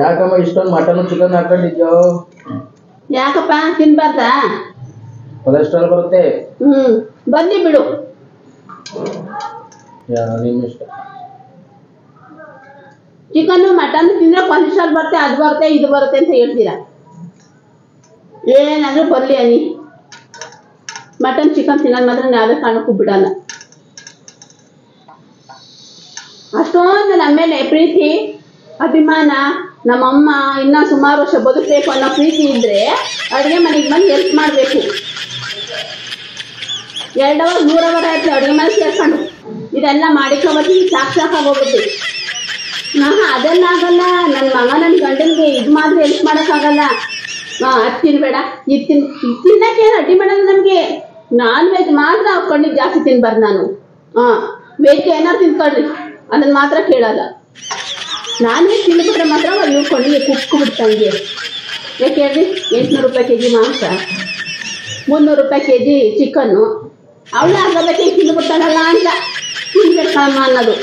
ಯಾಕಮ್ಮ ಇಷ್ಟೊಂದು mutton chicken ಹಾಕೊಂಡಿದ್ಯೋ? ಯಾಕಪ್ಪ ತಿನ್ಬಾರ್ದಾ? ಕೊಲೆಸ್ಟ್ರಾಲ್ ಬರುತ್ತೆ. ಬನ್ನಿ ಬಿಡು. ನಿಮ್ಮ ಇಷ್ಟ. ಚಿಕನ್ ಮಟನ್ ತಿಂದ್ರೆ ಕೊಲೆಸ್ಟ್ರಾಲ್ ಬರುತ್ತೆ, ಅದು ಬರುತ್ತೆ, ಇದು ಬರುತ್ತೆ ಅಂತ ಹೇಳ್ತೀರಾ. ಏನಾದ್ರೂ ಬರ್ಲಿ ಅನ್ನಿ, ಮಟನ್ ಚಿಕನ್ ತಿನ್ನೋದು ಮಾತ್ರ ನಾವೇ ಕಾಣಕ್ಕೂ ಬಿಡಲ್ಲ. ಅಷ್ಟೊಂದು ನಮ್ಮ ಮೇಲೆ ಪ್ರೀತಿ ಅಭಿಮಾನ, ನಮ್ಮಮ್ಮ ಇನ್ನ ಸುಮಾರು ವರ್ಷ ಬದುಕಬೇಕು ಅನ್ನೋ ಪ್ರೀತಿ ಇದ್ರೆ ಅಡುಗೆ ಮನೆಗೆ ಬಂದು ಹೆಲ್ಪ್ ಮಾಡಬೇಕು. 2 ಅವರ್ 3 ಅವರ್ ಆಯ್ತು ಅಡುಗೆ ಮನೆ ಸೇರ್ಕೊಂಡು ಇದೆಲ್ಲ ಮಾಡಿಕೊಬತ್ತೀನಿ, ಸಾಕಾಗೋಗುತ್ತೆ. ಅದೆಲ್ಲ ಆಗಲ್ಲ. ನನ್ನ ಮಗ ನನ್ನ ಗಂಡನಿಗೆ ಇದು ಮಾತ್ರ ಹೆಲ್ಪ್ ಮಾಡೋಕ್ಕಾಗಲ್ಲ. ಅದು ತಿನ್ಬೇಡ, ಇದು ತಿನ್ನಕ್ಕೇನು ಅಡ್ಡಿ ಮಾಡಲ್ಲ ನಮಗೆ. ನಾನ್ ವೆಜ್ ಮಾತ್ರ ಹಾಕೊಂಡಿದ್ದು ಜಾಸ್ತಿ ತಿನ್ಬಾರ್ದು ನಾನು. ವೆಜ್ ಏನಾರು ತಿನ್ಕೊಳ್ರಿ, ಅದನ್ನು ಮಾತ್ರ ಕೇಳಲ್ಲ. ನಾನ್ ವೆಜ್ ತಿನ್ಬಿಟ್ರೆ ಮಾತ್ರ ಇಳ್ಕೊಂಡು ಕುಕ್ಕು ಬಿಡ್ತಂಗೆ. ಯಾಕೆ ಹೇಳ್ರಿ, 800 ರೂಪಾಯಿ ಕೆಜಿ ಮಾಂಸ, 300 ರೂಪಾಯಿ ಕೆಜಿ ಚಿಕನ್ನು. ಅವಳು ಅರ್ಧ ಕೇಜಿ ತಿಂದುಬಿಡ್ತಾಳಲ್ಲ ಅಂತ ತಿನ್ಬೇಕಮ್ಮ ಅನ್ನೋದು.